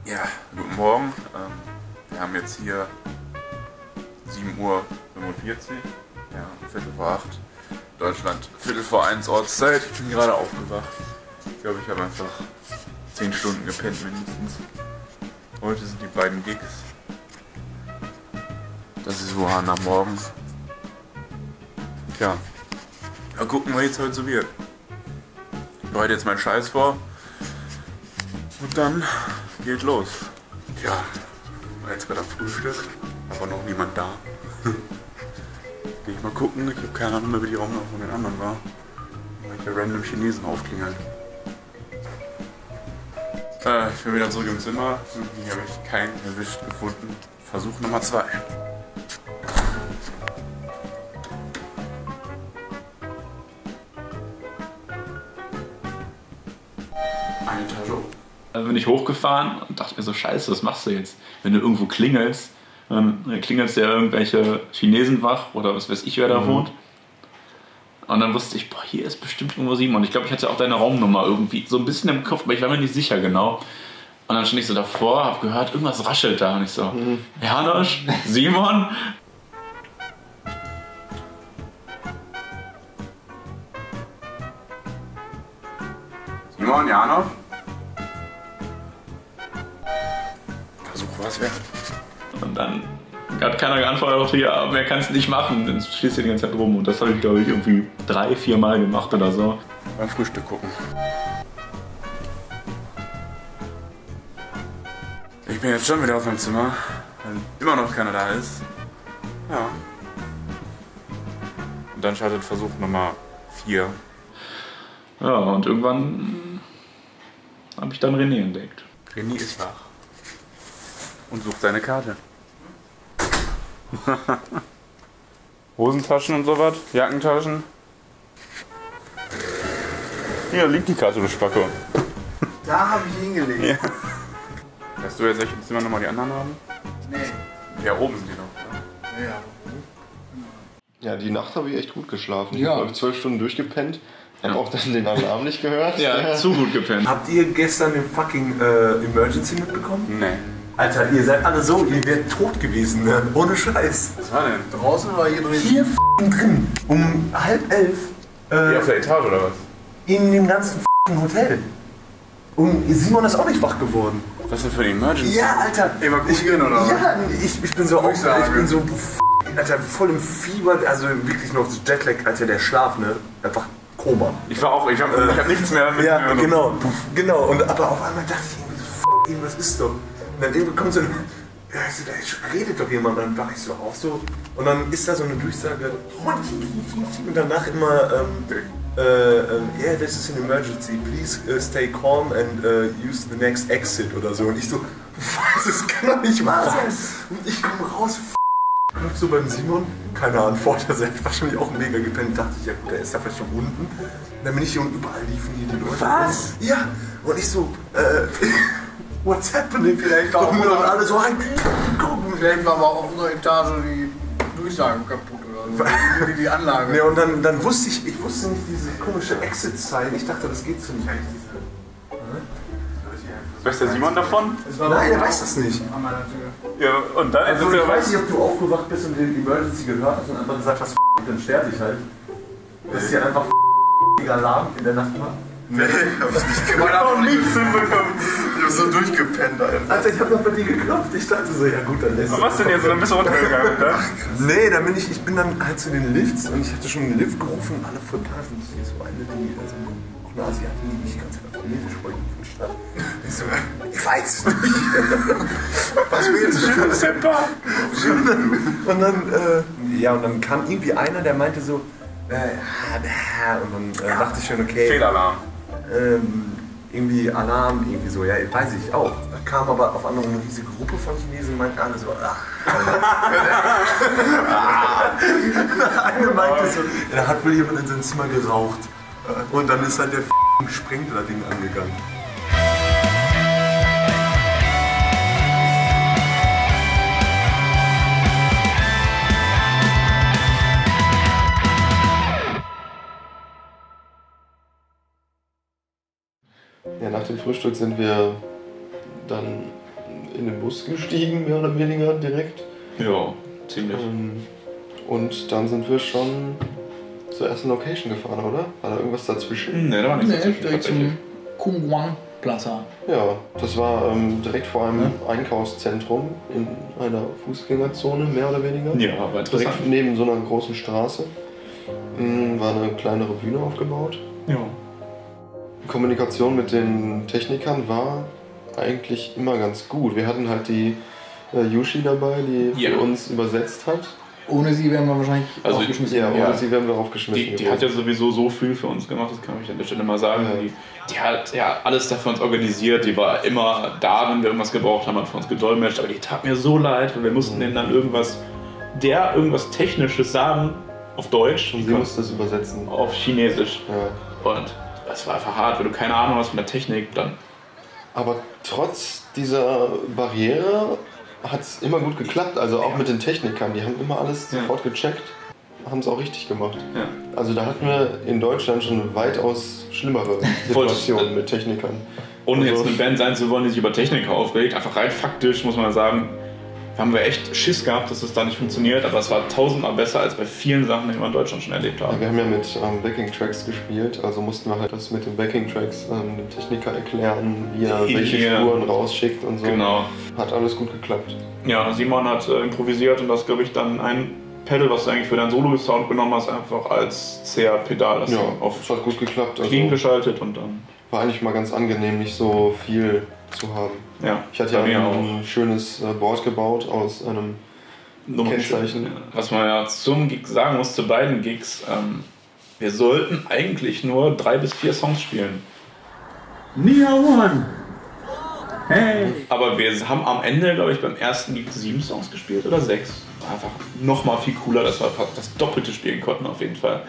Ja, guten Morgen. Wir haben jetzt hier 7:45 Uhr. Ja, Viertel vor 8. Deutschland, Viertel vor 1 Ortszeit. Ich bin gerade aufgewacht. Ich glaube, ich habe einfach 10 Stunden gepennt mindestens. Heute sind die beiden Gigs. Das ist Wuhan am Morgen. Tja, mal gucken, was jetzt heute so wird. Ich bereite jetzt meinen Scheiß vor. Und dann geht los. Tja, war jetzt gerade am Frühstück, aber noch niemand da. Geh ich mal gucken, ich habe keine Ahnung mehr, wie die Raumlauf von den anderen war. Welche random Chinesen aufklingeln. Ich bin wieder zurück im Zimmer. Hier habe ich keinen erwischt gefunden. Versuch Nummer 2. Eine Etage hoch. Also bin ich hochgefahren und dachte mir so, scheiße, was machst du jetzt? Wenn du irgendwo klingelst, dann klingelst du ja irgendwelche Chinesen wach oder was weiß ich, wer da wohnt. Und dann wusste ich, boah, hier ist bestimmt irgendwo Simon. Ich glaube, ich hatte auch deine Raumnummer irgendwie so ein bisschen im Kopf, aber ich war mir nicht sicher genau. Und dann stand ich so davor, habe gehört, irgendwas raschelt da. Und ich so, Janosch, Simon? Simon, Janosch? Versuch was wert. Und dann hat keiner geantwortet, ja, mehr kannst du nicht machen. Dann stehst du die ganze Zeit rum. Und das habe ich, glaube ich, irgendwie 3-4 Mal gemacht oder so. Beim Frühstück gucken. Ich bin jetzt schon wieder auf meinem Zimmer, weil immer noch keiner da ist. Ja. Und dann startet Versuch Nummer 4. Ja, und irgendwann habe ich dann René entdeckt. René ist wach. Und sucht seine Karte. Hosentaschen und sowas, Jackentaschen. Hier liegt die Karte, du Spacko. Da habe ich hingelegt. Ja. Weißt du jetzt, welche Zimmer nochmal die anderen haben? Nee. Ja, oben sind die noch. Ja. Ja, die Nacht habe ich echt gut geschlafen. Ich Ja. habe 12 Stunden durchgepennt. Hab auch dann den Alarm nicht gehört. Ja, zu gut gepennt. Habt ihr gestern den fucking Emergency mitbekommen? Nee. Alter, ihr seid alle so, ihr wärt tot gewesen, ne? Ohne Scheiß. Was war denn? Draußen war hier drin. Hier drin. Um 10:30. Hier auf der Etage oder was? In dem ganzen Hotel. Und Simon ist auch nicht wach geworden. Was denn für eine Emergency? Ja, Alter. Evakuieren oder was? Ja, ich bin so Durchsage. ich bin so, Alter, voll im Fieber. Also wirklich noch so Jetlag, Alter, der Schlaf, ne? Einfach Koma. Ich war auch, ich hab nichts mehr mit. Ja, genau. Und aber auf einmal dachte ich irgendwie so, irgendwas ist doch. Und dann irgendwie kommt so ein, ja, ich so, da redet doch jemand. Und dann wach ich so auf so. Und dann ist da so eine Durchsage. Und danach immer, yeah, this is an emergency. Please stay calm and use the next exit oder so. Und ich so, was, das kann doch nicht wahr sein. Und ich komme raus, klopf so beim Simon, keine Antwort, er hat wahrscheinlich auch mega gepennt. Dachte ich, ja gut, der ist da vielleicht schon unten. Und dann bin ich hier und überall liefen hier die Leute. Was? Ja, und ich so, what's happening? Vielleicht war auch und unser- alle so, gucken. Vielleicht war aber auf unserer Etage die Durchsagen kaputt oder so. Die Anlage. Ja, und dann wusste ich wusste nicht diese komische Exit-Sign. Ich dachte, das geht so nicht eigentlich. Weiß der Simon davon? Nein, er weiß das nicht. An meiner Tür. Ja, und dann Also ich weiß nicht, ob du aufgewacht bist und den Emergency gehört hast und einfach gesagt hast, dann sterb dich halt. Das ist hier einfach Alarm in der Nacht war. Nee, hab ich nicht gemacht. Ich hab nichts hinbekommen. Ich hab so durchgepennt einfach. Alter, ich hab noch bei dir geklopft. Ich dachte so, ja gut, dann lässt Was denn jetzt? Dann bist du runtergegangen, oder? Nee, dann ich bin dann halt zu den Lifts und ich hatte schon einen Lift gerufen und alle voll da sind. Hier ist so eine, die, also auch eine Asiatin, die mich ganz Chinesisch sprechen von Stadt. Ich so, ich weiß nicht. Was willst du? Und dann kam irgendwie einer, der meinte so, und dann dachte ich schon, okay. Fehlalarm. Irgendwie Alarm, irgendwie so, ja, weiß ich auch. Da kam aber auf einmal eine riesige Gruppe von Chinesen und meinten alle so, Eine meinte so, da hat wohl jemand in seinem Zimmer geraucht. Und dann ist halt der Sprinkler-Ding angegangen. Ja, nach dem Frühstück sind wir dann in den Bus gestiegen, mehr oder weniger direkt. Ja, ziemlich. Und dann sind wir schon zur ersten Location gefahren, oder? War da irgendwas dazwischen? Ne, da war nichts dazwischen. Direkt zum Kumguang Plaza. Ja, das war direkt vor einem Einkaufszentrum in einer Fußgängerzone, mehr oder weniger. Ja, war interessant. Direkt neben so einer großen Straße. War eine kleinere Bühne aufgebaut. Ja. Die Kommunikation mit den Technikern war eigentlich immer ganz gut. Wir hatten halt die Yushi dabei, die für uns übersetzt hat. Ohne sie wären wir wahrscheinlich aufgeschmissen. Ja, ohne sie wären wir aufgeschmissen. Die hat ja sowieso so viel für uns gemacht, das kann ich an der Stelle mal sagen. Ja. Die hat ja alles da für uns organisiert, die war immer da, wenn wir irgendwas gebraucht haben, hat für uns gedolmetscht, aber die tat mir so leid, weil wir mussten denen dann irgendwas Technisches sagen, auf Deutsch. Und sie musste es übersetzen. Auf Chinesisch. Ja. Und das war einfach hart, wenn du keine Ahnung hast von der Technik, dann... Aber trotz dieser Barriere hat es immer gut geklappt, also auch mit den Technikern, die haben immer alles sofort gecheckt, haben es auch richtig gemacht. Ja. Also da hatten wir in Deutschland schon weitaus schlimmere Situationen mit Technikern. Ohne jetzt eine Band sein zu wollen, die sich über Techniker aufregt, einfach rein faktisch muss man sagen, haben wir echt Schiss gehabt, dass es da nicht funktioniert, aber es war tausendmal besser als bei vielen Sachen, die wir in Deutschland schon erlebt haben. Ja, wir haben ja mit Backing-Tracks gespielt, also mussten wir halt das mit den Backing-Tracks dem Techniker erklären, wie er welche Spuren rausschickt und so. Genau. Hat alles gut geklappt. Ja, Simon hat improvisiert und das, glaube ich, dann ein Pedal, was du eigentlich für deinen Solo-Sound genommen hast, einfach als CR-Pedal. Ja, es hat gut geklappt. Clean geschaltet und dann... War eigentlich mal ganz angenehm, nicht so viel zu haben. Ja, ich hatte ja ein schönes Board gebaut aus einem Kennzeichen. Was man ja zum Gig sagen muss, zu beiden Gigs, wir sollten eigentlich nur 3 bis 4 Songs spielen. Nia One! Hey! Aber wir haben am Ende, glaube ich, beim ersten Gig 7 Songs gespielt oder 6. War einfach nochmal viel cooler, dass wir das Doppelte spielen konnten auf jeden Fall.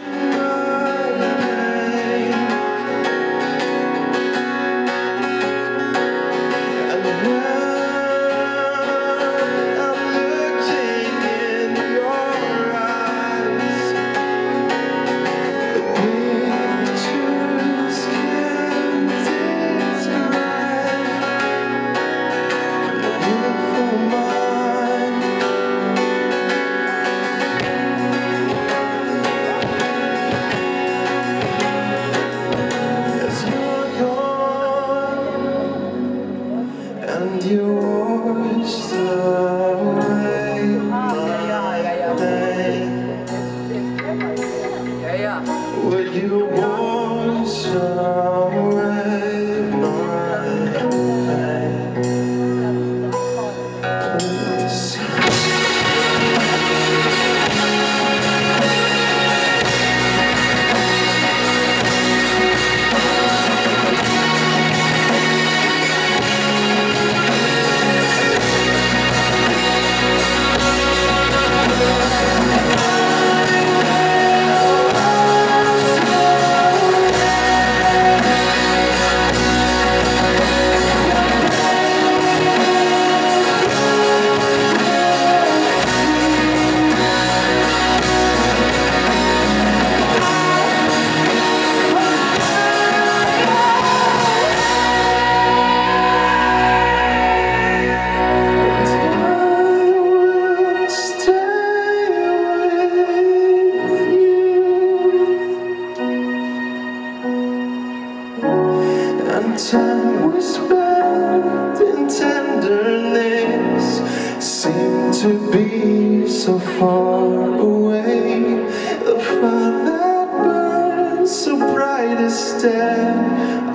time we spent in tenderness seemed to be so far away. The fire that burns so bright instead,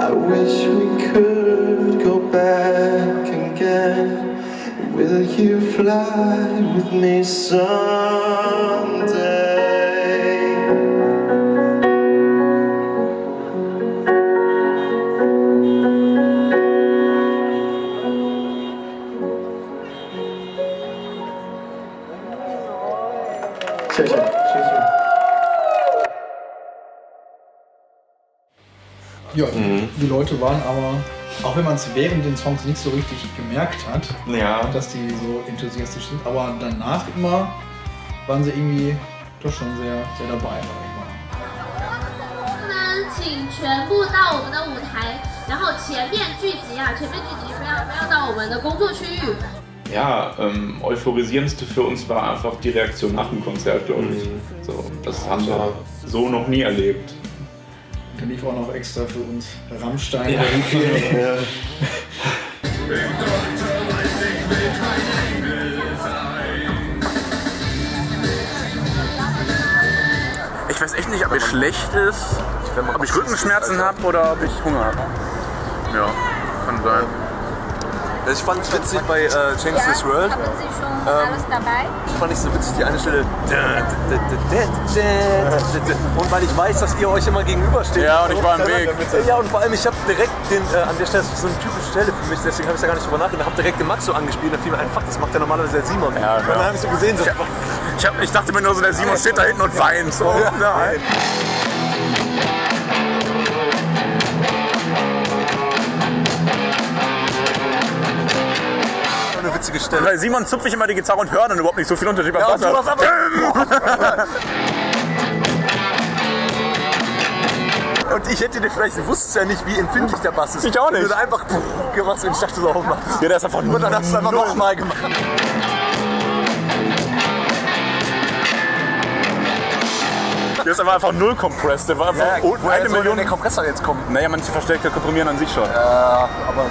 I wish we could go back again. Will you fly with me someday? Ja, die Leute waren aber, auch wenn man es während den Songs nicht so richtig gemerkt hat, dass die so enthusiastisch sind, aber danach immer waren sie irgendwie doch schon sehr, sehr dabei, sag ich mal. 我们请全部到我们的舞台，然后前面聚集啊，前面聚集，不要到我们的工作区域。 Ja, euphorisierendste für uns war einfach die Reaktion nach dem Konzert, glaube ich. So, das haben wir so noch nie erlebt. Dann lief auch noch extra für uns Rammstein. Ja. Ich weiß echt nicht, ob mir schlecht ist, ob ich Rückenschmerzen habe oder ob ich Hunger habe. Ja, kann sein. Ich fand es witzig bei Change This World. Haben Sie schon alles dabei? Ich fand nicht so witzig, die eine Stelle. Und weil ich weiß, dass ihr euch immer gegenübersteht. Ja, und ich war im Weg. Ja, und vor allem, ich habe direkt an der Stelle, das ist so eine typische Stelle für mich, deswegen habe ich da gar nicht drüber nachgedacht, habe direkt den Max so angespielt, da fiel mir ein, fuck, das macht ja normalerweise der Simon. Ja, und dann habe ich so gesehen, so, ich dachte mir nur so, der Simon steht da hinten und weint. So. Ja, nein. Eine witzige Stelle. Bei Simon zupfe ich immer die Gitarre und höre dann überhaupt nicht so viel Unterschied beim Ja, und du Wasser. hast aber und ich hätte dir vielleicht, du wusstest ja nicht, wie empfindlich der Bass ist. Ich auch nicht. Du da einfach gemacht und ich dachte so, oh Mann. Ja, der ist einfach Und dann hast du einfach nochmal gemacht. Der ist einfach null compressed. Der war einfach eine Million der Kompressor jetzt kommt. Naja, manche Verstärker komprimieren an sich schon. Ja, aber.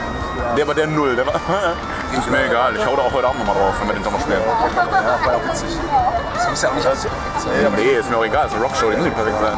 Ja. Der Null. Der war, ist mir egal. Ich hau da auch heute Abend nochmal drauf, wenn wir den Sommer spielen. Ja, war ja witzig. Das muss ja auch nicht alles. Nee, ist mir auch egal. Es ist eine Rockshow, die muss nicht perfekt sein.